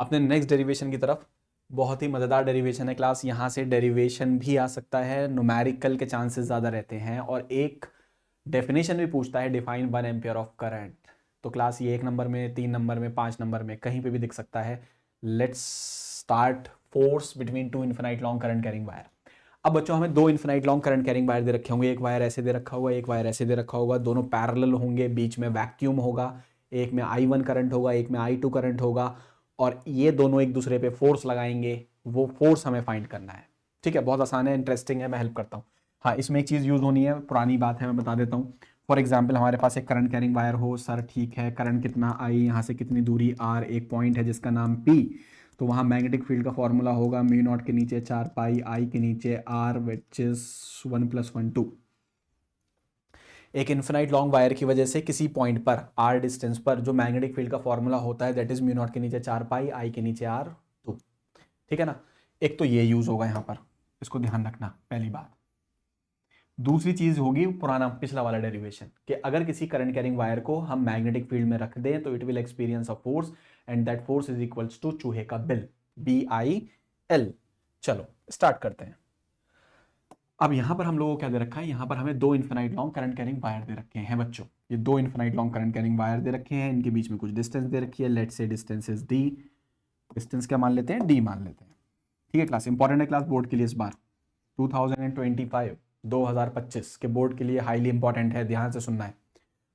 अपने next derivation की तरफ। बहुत ही मज़ेदार डेरिवेशन है क्लास, यहाँ से डेरिवेशन भी आ सकता है, न्यूमेरिकल के चांसेस ज़्यादा रहते हैं, और एक डेफिनेशन भी पूछता है, डिफाइन 1 एम्पियर ऑफ करंट। तो क्लास ये 1 नंबर में, 3 नंबर में, 5 नंबर में, कहीं पे भी दिख सकता है। Let's start. Force between two infinite long current carrying wire. अब बच्चों हमें 2 infinite long current carrying wire दे रखे होंगे, एक वायर ऐसे दे रखा होगा, एक वायर ऐसे दे रखा होगा, दोनों पैरेलल होंगे, बीच में वैक्यूम होगा, एक में I1 करंट होगा, एक में I2 करंट होगा, और ये दोनों एक दूसरे पे फोर्स लगाएंगे, वो फोर्स हमें फाइंड करना है। ठीक है, बहुत आसान है, इंटरेस्टिंग है, मैं हेल्प करता हूँ। हाँ, इसमें एक चीज़ यूज़ होनी है, पुरानी बात है, मैं बता देता हूँ। फॉर एग्जाम्पल हमारे पास एक करंट कैरिंग वायर हो, सर ठीक है, करंट कितना I, यहाँ से कितनी दूरी R, एक पॉइंट है जिसका नाम P, तो वहाँ मैग्नेटिक फील्ड का फॉर्मूला होगा म्यू नॉट के नीचे 4 पाई I के नीचे R, विच इज 1 + 1 2। एक इन्फिनाइट लॉन्ग वायर की वजह से किसी पॉइंट पर R डिस्टेंस पर जो मैग्नेटिक फील्ड का फॉर्मूला होता है दैट इज म्यू नॉट के नीचे 4 पाई I के नीचे R 2। ठीक है ना, एक तो ये यूज होगा यहाँ पर, इसको ध्यान रखना, पहली बात। दूसरी चीज होगी पुराना पिछला वाला डेरिवेशन, कि अगर किसी करंट कैरिंग वायर को हम मैग्नेटिक फील्ड में रख दें तो it will experience a force and that force is equals to चूहे का बिल, BIL। चलो स्टार्ट करते हैं। अब यहां पर हम लोगों को क्या दे रखा है, यहां पर हमें 2 infinite long current carrying wire दे रखे हैं बच्चों। ये 2 infinite long current carrying wire दे रखे हैं, इनके बीच में कुछ डिस्टेंस दे रखी है, let's say distance is D। Distance क्या मान लेते हैं, D मान लेते हैं। ठीक है क्लास, इंपॉर्टेंट है क्लास बोर्ड के लिए इस बार 2025 के बोर्ड के लिए हाईली इंपॉर्टेंट है, ध्यान से सुनना है।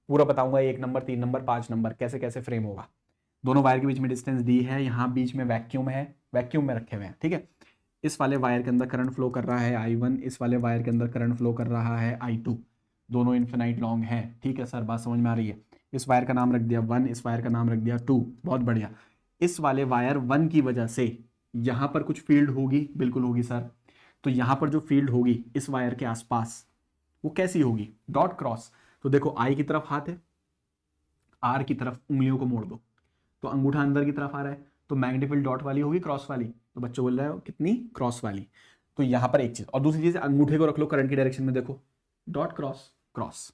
पूरा बताऊंगा, 1 नंबर, 3 नंबर, 5 नंबर, कैसे कैसे फ्रेम होगा। दोनों वायर के बीच में डिस्टेंस D है, यहाँ बीच में वैक्यूम है, वैक्यूम में रखे हुए हैं। ठीक है, इस वाले वायर के अंदर करंट फ्लो कर रहा है I1, इस वाले वायर के अंदर करंट फ्लो कर रहा है I2। दोनों इन्फिनाइट लॉन्ग है। ठीक है सर, बात समझ में आ रही है। इस वायर का नाम रख दिया 1, इस वायर का नाम रख दिया 2, बहुत बढ़िया। इस वाले वायर 1 की वजह से यहाँ पर कुछ फील्ड होगी, बिल्कुल होगी सर। तो यहाँ पर जो फील्ड होगी इस वायर के आसपास, वो कैसी होगी, डॉट क्रॉस। तो देखो I की तरफ हाथ है, R की तरफ उंगलियों को मोड़ दो, तो अंगूठा अंदर की तरफ आ रहा है, तो मैग्नेटिक फील्ड डॉट वाली होगी, क्रॉस वाली। तो बच्चों बोल रहे हो कितनी, क्रॉस वाली। तो यहां पर एक चीज, और दूसरी चीज, अंगूठे को रख लो करंट की डायरेक्शन में, देखो डॉट क्रॉस क्रॉस।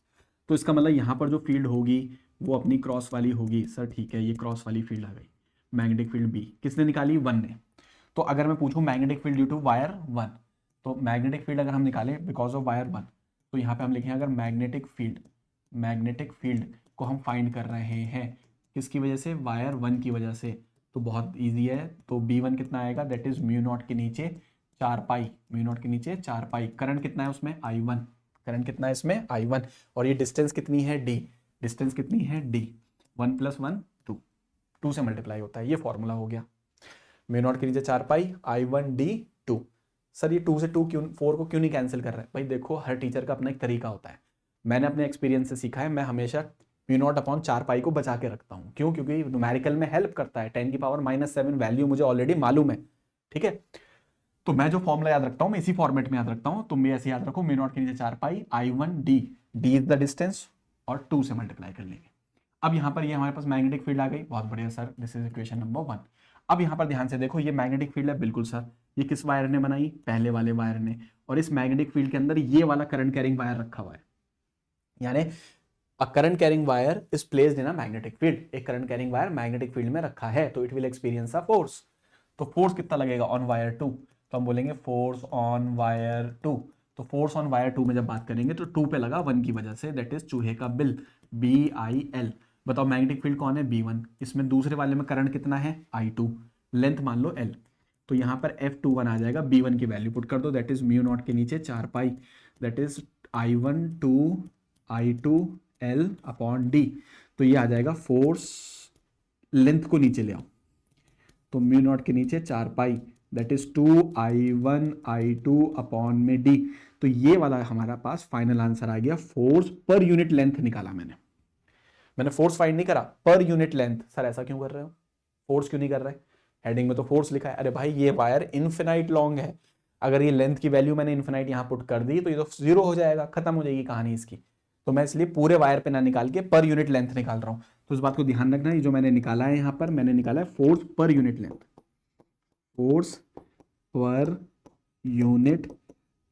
तो इसका मतलब यहां पर जो फील्ड होगी वो अपनी क्रॉस वाली होगी। सर ठीक है, ये क्रॉस वाली फील्ड आ गई। मैग्नेटिक फील्ड B किसने निकाली, 1 ने। तो अगर मैं पूछूं magnetic field due to wire 1, तो मैग्नेटिक फील्ड अगर हम निकालें बिकॉज ऑफ वायर 1, तो यहाँ पे हम लिखें अगर मैग्नेटिक फील्ड को हम फाइंड कर रहे हैं किसकी वजह से, वायर 1 की वजह से, तो बहुत इजी है। तो B1 कितना आएगा, दैट इज म्यू नॉट के नीचे 4 पाई, म्यू नॉट के नीचे 4 पाई। करंट कितना है उसमें, I1, करंट कितना है इसमें, I1, और ये डिस्टेंस कितनी है D, डिस्टेंस कितनी है D, 1 + 1 2, 2 से मल्टीप्लाई होता है, ये फॉर्मूला हो गया। म्यू नॉट के नीचे 4 पाई I1D 2। सर ये 2 से 2 क्यों, 4 को क्यों नहीं कैंसिल कर रहा है, भाई देखो हर टीचर का अपना एक तरीका होता है। मैंने अपने एक्सपीरियंस से सीखा है, मैं हमेशा म्यू नॉट अपॉन 4 पाई को बचा के रखता हूँ। क्यों, क्योंकि न्यूमेरिकल में हेल्प करता है, 10⁻⁻7 वैल्यू मुझे ऑलरेडी मालूम है। ठीक है, तो मैं जो फॉर्मूला याद रखता हूँ मैं इसी फॉर्मेट में याद रखता हूँ। तुम भी ऐसे याद रखो, म्यू नॉट के नीचे 4 पाई I1D, D is the distance, और 2 से मल्टीप्लाई कर लेंगे। अब यहाँ पर ये हमारे पास मैग्नेटिक फील्ड आ गई, बहुत बढ़िया sir, this is equation number 1। अब यहाँ पर ध्यान से देखो, ये मैग्नेटिक फील्ड है, बिल्कुल सर, ये किस वायर ने बनाई, पहले वाले वायर ने, और इस मैग्नेटिक फील्ड के अंदर ये वाला करंट कैरिंग वायर रखा हुआ है, यानी a current carrying wire is placed in a magnetic field. एक current carrying wire magnetic field में रखा है, तो it will experience a force. तो फोर्स कितना लगेगा ऑन वायर 2, तो हम बोलेंगे फोर्स ऑन वायर 2। तो फोर्स ऑन वायर 2 में जब बात करेंगे तो 2 पे लगा 1 की वजह से, दैट इज चूहे का बिल, BIL। बताओ मैग्नेटिक फील्ड कौन है, B1, इसमें दूसरे वाले में करंट कितना है, I2, लेंथ मान लो L। तो यहाँ पर F21 आ जाएगा, B1 की वैल्यू पुट कर दो, दैट इज म्यू नॉट के नीचे 4 पाई, that is I1 2 I2 L upon D। तो ये आ जाएगा फोर्स, लेंथ को नीचे ले आओ, तो म्यू नॉट के नीचे 4 पाई, दैट इज 2I1I2 अपॉन में D। तो ये वाला हमारा पास फाइनल आंसर आ गया, फोर्स पर यूनिट लेंथ निकाला मैंने फोर्स फाइंड नहीं करा, पर यूनिट लेंथ। सर ऐसा क्यों कर रहे हो, फोर्स क्यों नहीं कर रहे, हेडिंग में तो फोर्स लिखा है। अरे भाई ये वायर इनफिनाइट लॉन्ग है, अगर ये लेंथ की वैल्यू मैंने इनफिनाइट यहां पुट कर दी तो ये तो 0 हो जाएगा, खत्म हो जाएगी कहानी इसकी। तो मैं इसलिए पूरे वायर पे ना निकाल के पर यूनिट लेंथ निकाल रहा हूं। तो इस बात को ध्यान रखना, ये जो मैंने निकाला है यहां पर, मैंने निकाला है force per unit length, force per unit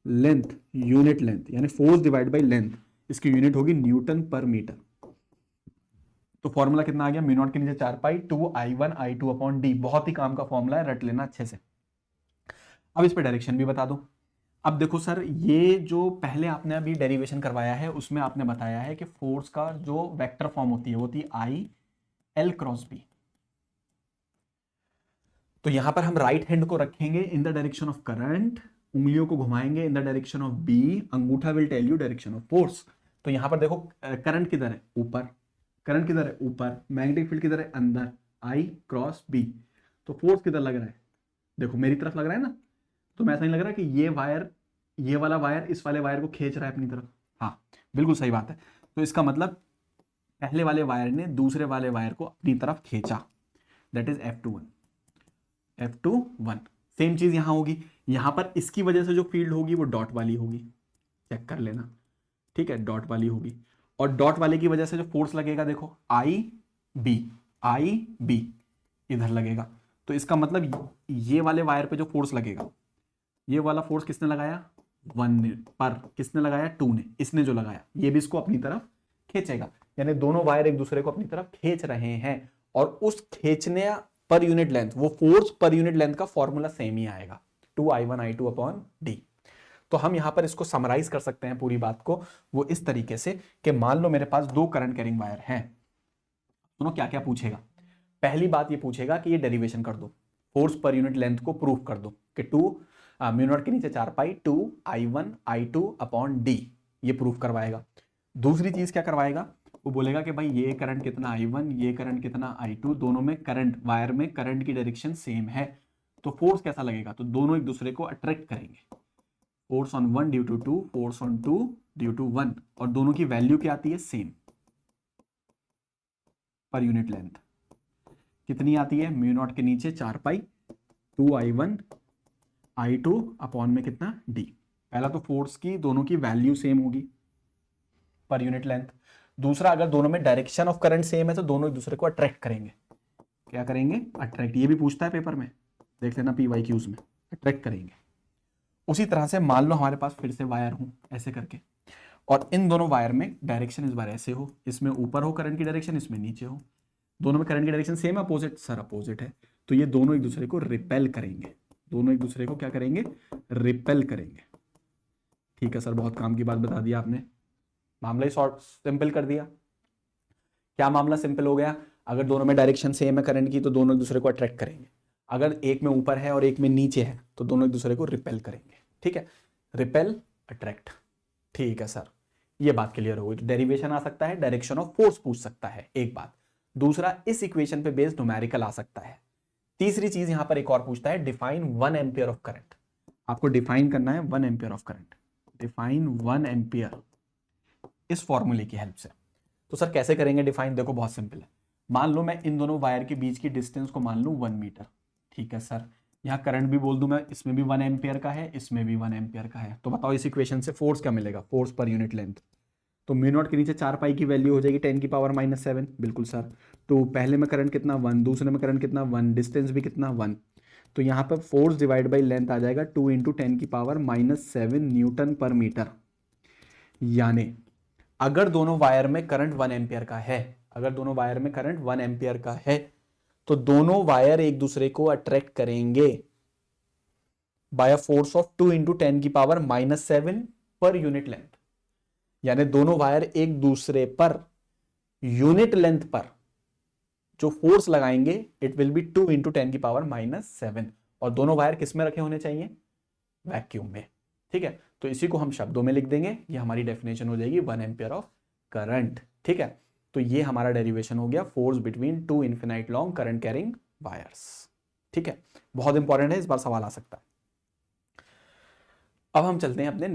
length यानी फोर्स डिवाइड बाई लेंथ, इसकी यूनिट होगी न्यूटन पर मीटर। तो फॉर्मूला कितना आ गया, म्यू नॉट के नीचे 4 पाई 2I1I2 अपॉन डी। बहुत ही काम का फॉर्मूला है, रट लेना अच्छे से। अब इस पे डायरेक्शन भी बता दो। अब देखो सर, ये जो पहले आपने अभी डेरिवेशन करवाया है उसमें आपने बताया है कि फोर्स का जो वेक्टर फॉर्म होती है वो होती है आई एल क्रॉस बी। तो यहां पर हम राइट हैंड को रखेंगे in the direction of current, उंगलियों को घुमाएंगे in the direction of B, अंगूठा will tell you direction of force. तो यहां पर देखो करंट किधर है, ऊपर, करंट किधर है ऊपर, मैग्नेटिक फील्ड किधर है अंदर, आई क्रॉस बी। तो फोर्स किधर लग रहा है, देखो मेरी तरफ लग रहा है ना। तो मैं ऐसा नहीं लग रहा कि ये वाला वायर इस वाले वायर को खींच रहा है अपनी तरफ। हाँ बिल्कुल सही बात है। तो इसका मतलब पहले वाले वायर ने दूसरे वाले वायर को अपनी तरफ खींचा, that is F21, F21। Same चीज यहां होगी, यहां पर इसकी वजह से जो फील्ड होगी वो डॉट वाली होगी, चेक कर लेना, ठीक है, डॉट वाली होगी। और डॉट वाले की वजह से जो फोर्स लगेगा देखो आई बी इधर लगेगा। तो इसका मतलब ये वाले वायर पे जो फोर्स लगेगा, ये वाला फोर्स किसने लगाया, 1 ने, पर किसने लगाया, 2 ने, इसने जो लगाया ये भी इसको अपनी तरफ खींचेगा। यानी दोनों वायर एक दूसरे को अपनी तरफ खींच रहे हैं, और उस खींचने पर यूनिट लेंथ, वो फोर्स पर यूनिट लेंथ का फॉर्मूला सेम ही आएगा, 2I1I2 अपॉन डी। तो हम यहां पर इसको समराइज कर सकते हैं पूरी बात को वो इस तरीके से कि मान लो मेरे पास 2 करंट कैरिंग वायर हैं, दोनों क्या क्या पूछेगा। पहली बात ये पूछेगा कि ये डेरिवेशन कर दो, फोर्स पर यूनिट लेंथ को प्रूव कर दो कि 2 म्यू नॉट के नीचे 4 पाई 2I1I2 अपॉन डी, ये प्रूव करवाएगा। दूसरी चीज क्या करवाएगा, वो बोलेगा कि भाई ये करंट कितना I1, ये करंट कितना I2, दोनों में करंट, वायर में करंट की डायरेक्शन सेम है, तो फोर्स कैसा लगेगा, तो दोनों एक दूसरे को अट्रैक्ट करेंगे, force on 1 due to 2, force on 2 due to 1, और दोनों की वैल्यू क्या आती है, सेम पर यूनिट लेंथ। कितनी आती है, म्यू नॉट के नीचे 4 पाई 2I1I2 अपॉन में कितना डी। पहला तो फोर्स की दोनों की वैल्यू सेम होगी पर यूनिट लेंथ। दूसरा, अगर दोनों में डायरेक्शन ऑफ करंट सेम है तो दोनों एक दूसरे को अट्रैक्ट करेंगे। क्या करेंगे, अट्रैक्ट। ये भी पूछता है पेपर में, देख लेना PYQs में, अट्रैक्ट करेंगे। उसी तरह से मान लो हमारे पास फिर से वायर हूं ऐसे करके, और इन दोनों वायर में डायरेक्शन इस बार ऐसे हो, इसमें ऊपर हो करंट की डायरेक्शन, इसमें नीचे हो, दोनों में करंट की डायरेक्शन सेम है, अपोजिट, सर अपोजिट है, तो ये दोनों एक दूसरे को रिपेल करेंगे, दोनों एक दूसरे को क्या करेंगे, रिपेल करेंगे। ठीक है सर, बहुत काम की बात बता दी आपने, मामला ही शॉर्ट सिंपल कर दिया। क्या मामला सिंपल हो गया, अगर दोनों में डायरेक्शन सेम है करंट की तो दोनों एक दूसरे को अट्रैक्ट करेंगे, अगर एक में ऊपर है और एक में नीचे है तो दोनों एक दूसरे को रिपेल करेंगे। ठीक है, रिपेल अट्रैक्ट, ठीक है सर, ये बात क्लियर हो गई। तो डेरिवेशन आ सकता है, डायरेक्शन ऑफ फोर्स पूछ सकता है, एक बात। दूसरा, इस इक्वेशन पे बेस्ड न्यूमेरिकल आ सकता है। तीसरी चीज यहां पर एक और पूछता है, डिफाइन 1 एम्पियर ऑफ करंट। आपको डिफाइन करना है 1 ampere of current, define 1 ampere इस फॉर्मूले की हेल्प से। तो सर कैसे करेंगे डिफाइन, देखो बहुत सिंपल है। मान लो मैं इन दोनों वायर के बीच की डिस्टेंस को मान लूं 1 मीटर, ठीक है सर, यहाँ करंट भी बोल दूं मैं, इसमें भी 1 एम्पियर का है, इसमें भी 1 एम्पियर का है। तो बताओ इस इक्वेशन से फोर्स क्या मिलेगा, फोर्स पर यूनिट लेंथ। तो म्यू नॉट के नीचे 4 पाई की वैल्यू हो जाएगी 10 की पावर -7, बिल्कुल सर। तो पहले में करंट कितना 1, दूसरे में करंट कितना 1, डिस्टेंस भी कितना 1, तो यहाँ पर फोर्स डिवाइड बाई लेंथ आ जाएगा 2 × 10 की पावर -7 न्यूटन पर मीटर। यानी अगर दोनों वायर में करंट 1 एम्पियर का है, अगर दोनों वायर में करंट 1 एम्पियर का है, तो दोनों वायर एक दूसरे को अट्रैक्ट करेंगे बाय अ फोर्स ऑफ 2 × 10 की पावर -7 पर यूनिट लेंथ। यानी दोनों वायर एक दूसरे पर यूनिट लेंथ पर जो फोर्स लगाएंगे इट विल बी 2 × 10 की पावर -7, और दोनों वायर किस में रखे होने चाहिए, वैक्यूम में। ठीक है, तो इसी को हम शब्दों में लिख देंगे, ये हमारी डेफिनेशन हो जाएगी 1 एम्पियर ऑफ करंट। ठीक है, तो ये हमारा डेरिवेशन हो गया, force between 2 infinite long current carrying wires. ठीक है, बहुत इंपॉर्टेंट है, इस बार सवाल आ सकता है। अब हम चलते हैं अपने